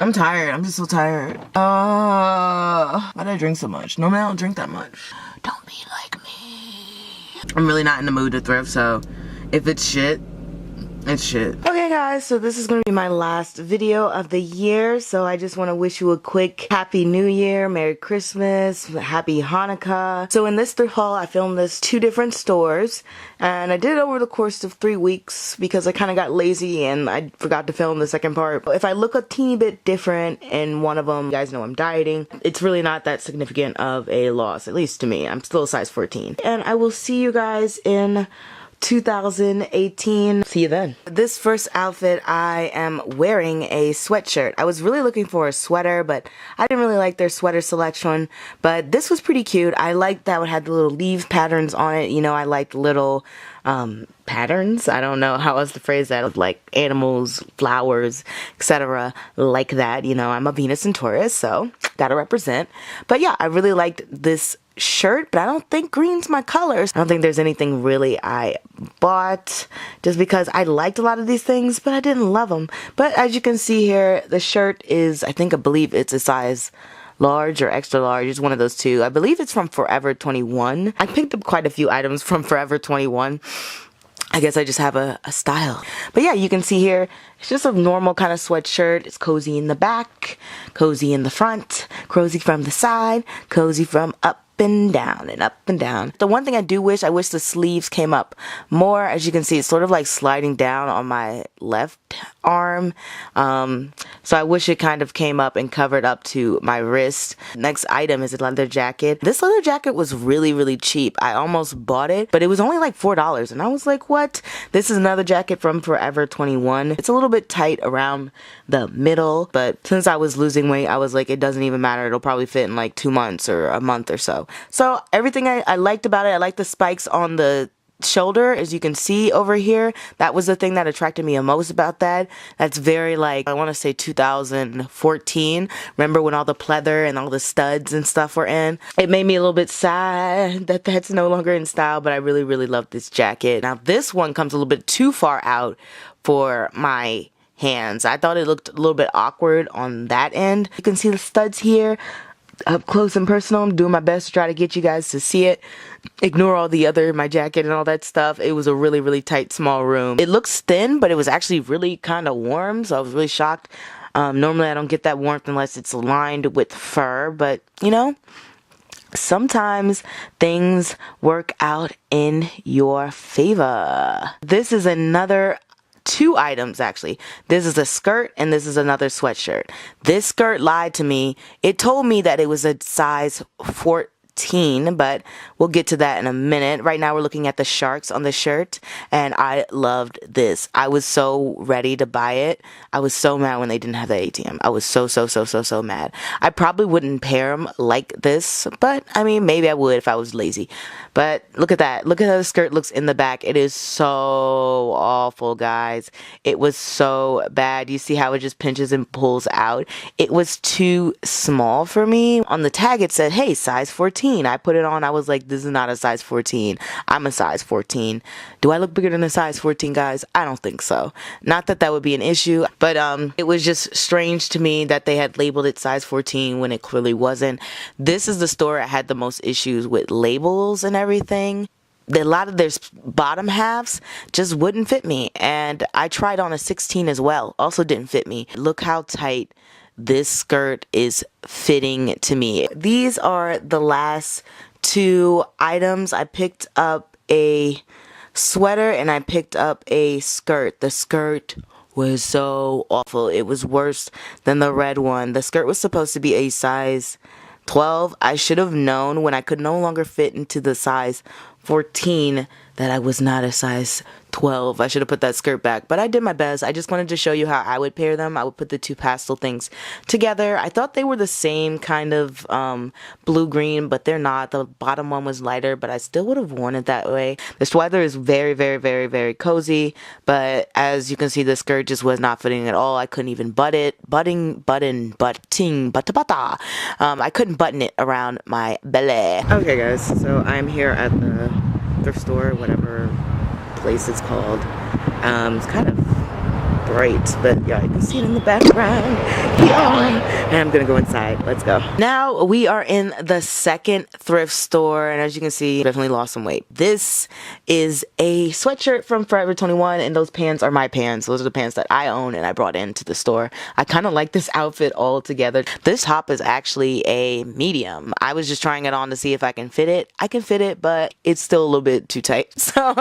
I'm tired. I'm just so tired. Why did I drink so much? Normally I don't drink that much. Don't be like me. I'm really not in the mood to thrift, so if it's shit, it's shit. Okay guys, so this is going to be my last video of the year, so I just want to wish you a quick Happy New Year, Merry Christmas, Happy Hanukkah. So in this thrift haul, I filmed this 2 different stores, and I did it over the course of 3 weeks because I kind of got lazy and I forgot to film the second part. If I look a teeny bit different in one of them, you guys know I'm dieting, it's really not that significant of a loss, at least to me. I'm still a size 14. And I will see you guys in 2018. See you then. This first outfit, I am wearing a sweatshirt. I was really looking for a sweater, but I didn't really like their sweater selection, but this was pretty cute. I liked that it had the little leaf patterns on it. You know, I liked little patterns. I don't know how else to phrase that, like animals, flowers, etc. like that. You know, I'm a Venus and Taurus, so gotta represent. But yeah, I really liked this shirt, but I don't think green's my colors. I don't think there's anything really I bought just because I liked a lot of these things, but I didn't love them. But as you can see here, the shirt is, I believe it's a size large or extra large. It's one of those two. I believe it's from Forever 21. I picked up quite a few items from Forever 21. I guess I just have a style. But yeah, you can see here, it's just a normal kind of sweatshirt. It's cozy in the back, cozy in the front, cozy from the side, cozy from up and down and up and down. The one thing I wish the sleeves came up more. As you can see, it's sort of like sliding down on my left arm. So I wish it kind of came up and covered up to my wrist. Next item is a leather jacket. This leather jacket was really, really cheap. I almost bought it, but it was only like $4. And I was like, what? This is another jacket from Forever 21. It's a little bit tight around the middle, but since I was losing weight, I was like, it doesn't even matter. It'll probably fit in like 2 months or a month or so. So everything I liked about it, I liked the spikes on the shoulder, as you can see over here. That was the thing that attracted me the most about that. That's very, like, I want to say 2014. Remember when all the pleather and all the studs and stuff were in? It made me a little bit sad that that's no longer in style, but I really, really love this jacket. Now this one comes a little bit too far out for my hands. I thought it looked a little bit awkward on that end. You can see the studs here up close and personal. I'm doing my best to try to get you guys to see it. Ignore all the other, my jacket and all that stuff. It was a really, really tight, small room. It looks thin, but it was actually really kind of warm, so I was really shocked. Normally I don't get that warmth unless it's lined with fur, but you know, sometimes things work out in your favor. This is another 2 items actually. This is a skirt and this is another sweatshirt. This skirt lied to me. It told me that it was a size 14, but we'll get to that in a minute. Right now we're looking at the sharks on the shirt, and I loved this. I was so ready to buy it. I was so mad when they didn't have the ATM. I was so mad. I probably wouldn't pair them like this, but I mean, maybe I would if I was lazy. But look at that. Look at how the skirt looks in the back. It is so awful, guys. It was so bad. You see how it just pinches and pulls out? It was too small for me. On the tag it said, hey, size 14. I put it on. I was like, this is not a size 14. I'm a size 14. Do I look bigger than a size 14, guys? I don't think so. Not that that would be an issue, but it was just strange to me that they had labeled it size 14 when it clearly wasn't. This is the store I had the most issues with labels and everything. A lot of their bottom halves just wouldn't fit me, and I tried on a 16 as well. Also didn't fit me. Look how tight this skirt is fitting to me. These are the last 2 items. I picked up a sweater and I picked up a skirt. The skirt was so awful. It was worse than the red one. The skirt was supposed to be a size 12. I should have known when I could no longer fit into the size 14 that I was not a size 12. I should have put that skirt back, but I did my best. I just wanted to show you how I would pair them. I would put the 2 pastel things together. I thought they were the same kind of blue-green, but they're not. The bottom one was lighter, but I still would have worn it that way. The sweater is very, very, very, very cozy, but as you can see, the skirt just was not fitting at all. I couldn't even I couldn't button it around my belly. Okay, guys, so I'm here at the thrift store, whatever place it's called. It's kind of bright, but yeah, you can see it in the background. Yeah. And I'm gonna go inside. Let's go. Now we are in the second thrift store, and as you can see, definitely lost some weight. This is a sweatshirt from Forever 21, and those pants are my pants. Those are the pants that I own and I brought into the store. I kind of like this outfit all together. This top is actually a medium. I was just trying it on to see if I can fit it. I can fit it, but it's still a little bit too tight. So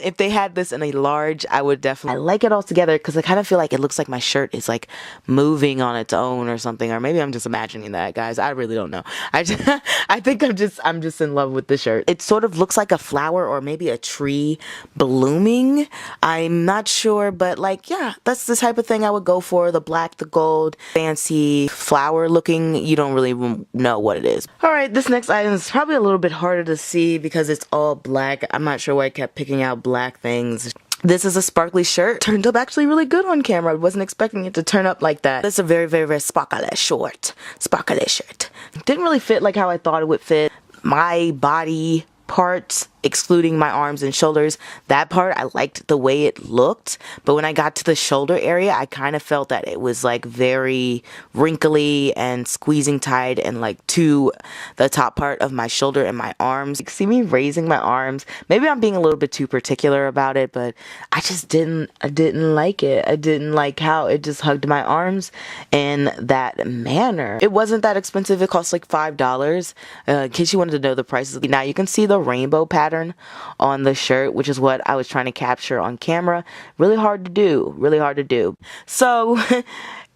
if they had this in a large, I would definitely like it all together, because I kind of feel like it looks like my shirt is like moving on its own or something, or maybe I'm just imagining that, guys. I really don't know. I think I'm just in love with the shirt. It sort of looks like a flower or maybe a tree blooming. I'm not sure, but like, yeah, that's the type of thing I would go for. The black, the gold, fancy flower looking. You don't really know what it is. All right, this next item is probably a little bit harder to see because it's all black. I'm not sure why I kept picking out black things. This is a sparkly shirt. Turned up actually really good on camera. I wasn't expecting it to turn up like that. It's a very, very, very sparkly short. Sparkly shirt. Didn't really fit like how I thought it would fit. My body parts, excluding my arms and shoulders, that part I liked the way it looked, but when I got to the shoulder area, I kind of felt that it was like very wrinkly and squeezing tight and like to the top part of my shoulder and my arms. You can see me raising my arms. Maybe I'm being a little bit too particular about it, but I didn't like it. I didn't like how it just hugged my arms in that manner. It wasn't that expensive. It cost like $5. In case you wanted to know the prices. Now you can see the rainbow pattern on the shirt, which is what I was trying to capture on camera. Really hard to do. So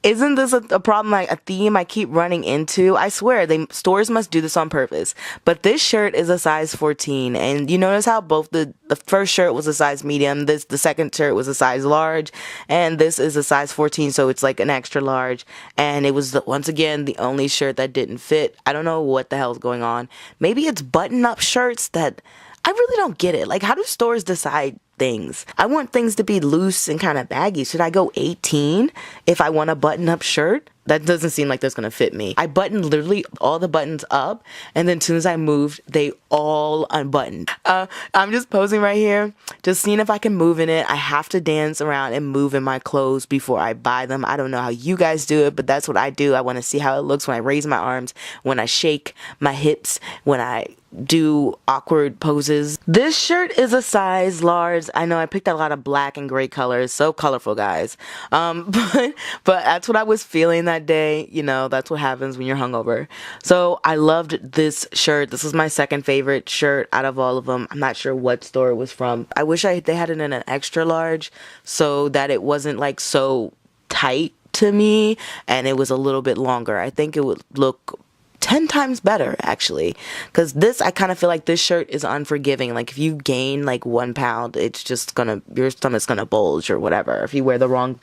isn't this a problem, like a theme I keep running into? I swear, stores must do this on purpose. But this shirt is a size 14, and you notice how both the first shirt was a size medium, the second shirt was a size large, and this is a size 14, so it's like an extra large. And it was once again the only shirt that didn't fit. I don't know what the hell's going on. Maybe it's button-up shirts that I really don't get it. Like, how do stores decide things? I want things to be loose and kind of baggy. Should I go 18 if I want a button-up shirt? That doesn't seem like that's gonna fit me. I buttoned literally all the buttons up, and then as soon as I moved, they all unbuttoned. I'm just posing right here, just seeing if I can move in it. I have to dance around and move in my clothes before I buy them. I don't know how you guys do it, but that's what I do. I want to see how it looks when I raise my arms, when I shake my hips, when I do awkward poses. This shirt is a size large. I know I picked a lot of black and gray colors, so colorful, guys. But that's what I was feeling that day. You know, that's what happens when you're hungover. So I loved this shirt. This was my second favorite shirt out of all of them. I'm not sure what store it was from. I wish they had it in an extra large so that it wasn't like so tight to me and it was a little bit longer. I think it would look 10 times better, actually, because I kind of feel like this shirt is unforgiving. Like, if you gain like 1 pound, it's just your stomach's gonna bulge or whatever if you wear the wrong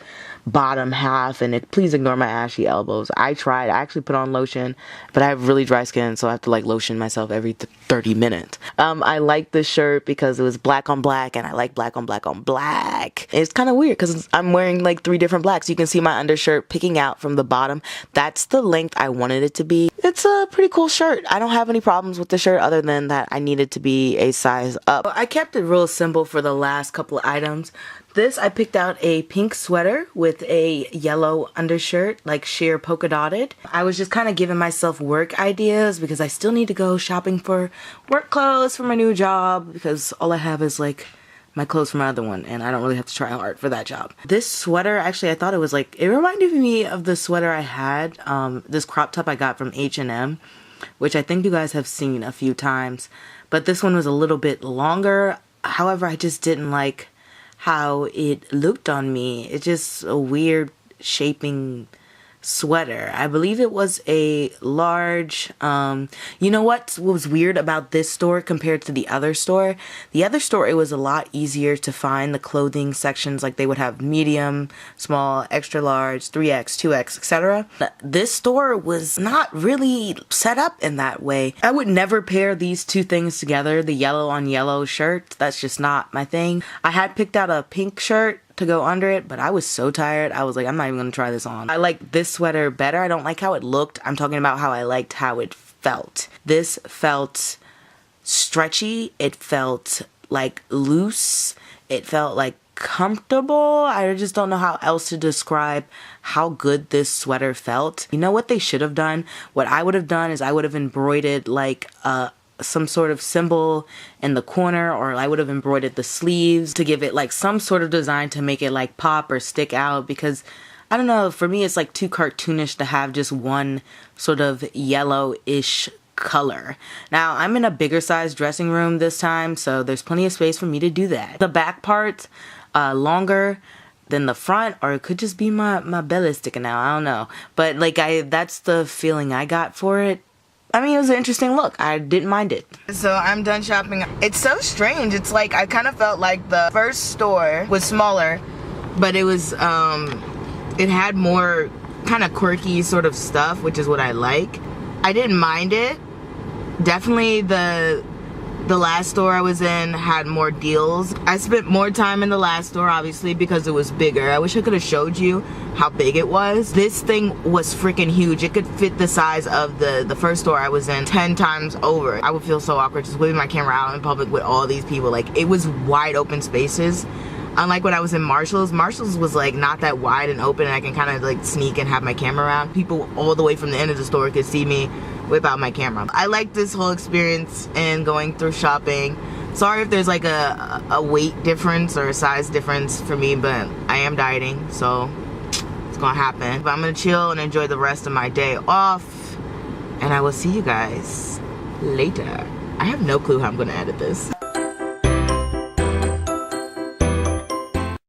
bottom half. And please ignore my ashy elbows. I actually put on lotion, but I have really dry skin, so I have to like lotion myself every 30 minutes. I like this shirt because it was black on black, and I like black on black on black. It's kind of weird because I'm wearing like 3 different blacks. You can see my undershirt picking out from the bottom. That's the length I wanted it to be. It's a pretty cool shirt. I don't have any problems with the shirt other than that I needed to be a size up. I kept it real simple for the last couple of items. This, I picked out a pink sweater with a yellow undershirt, like sheer polka dotted. I was just kind of giving myself work ideas because I still need to go shopping for work clothes for my new job because all I have is like my clothes for my other one, and I don't really have to try hard for that job. This sweater, actually, I thought it was like, it reminded me of the sweater I had, this crop top I got from H&M, which I think you guys have seen a few times, but this one was a little bit longer. However, I just didn't like how it looked on me. It's just a weird shaping sweater. I believe it was a large. You know what was weird about this store compared to the other store? The other store, it was a lot easier to find the clothing sections. Like, they would have medium, small, extra large, 3X, 2X, etc. This store was not really set up in that way. I would never pair these two things together, the yellow on yellow shirt. That's just not my thing. I had picked out a pink shirt to go under it, but I was so tired. I was like, I'm not even gonna try this on. I like this sweater better. I don't like how it looked. I'm talking about how I liked how it felt. This felt stretchy. It felt like loose. It felt like comfortable. I just don't know how else to describe how good this sweater felt. You know what they should have done? What I would have done is I would have embroidered like some sort of symbol in the corner, or I would have embroidered the sleeves to give it like some sort of design to make it like pop or stick out, because I don't know, for me it's like too cartoonish to have just one sort of yellowish color. Now, I'm in a bigger size dressing room this time, so there's plenty of space for me to do that. The back part, longer than the front, or it could just be my belly sticking out, I don't know. But like that's the feeling I got for it. I mean, it was an interesting look. I didn't mind it. So I'm done shopping. It's so strange. It's like I kind of felt like the first store was smaller, but it was, it had more kind of quirky sort of stuff, which is what I like. I didn't mind it. Definitely the last store I was in had more deals. I spent more time in the last store, obviously, because it was bigger. I wish I could have showed you how big it was. This thing was freaking huge. It could fit the size of the first store I was in 10 times over. I would feel so awkward just waving my camera out in public with all these people. Like, it was wide open spaces. Unlike when I was in Marshall's was like not that wide and open, and I can kind of like sneak and have my camera around. People all the way from the end of the store could see me whip out my camera. I like this whole experience and going through shopping. Sorry if there's like a weight difference or a size difference for me, but I am dieting, so it's gonna happen. But I'm gonna chill and enjoy the rest of my day off, and I will see you guys later. I have no clue how I'm gonna edit this.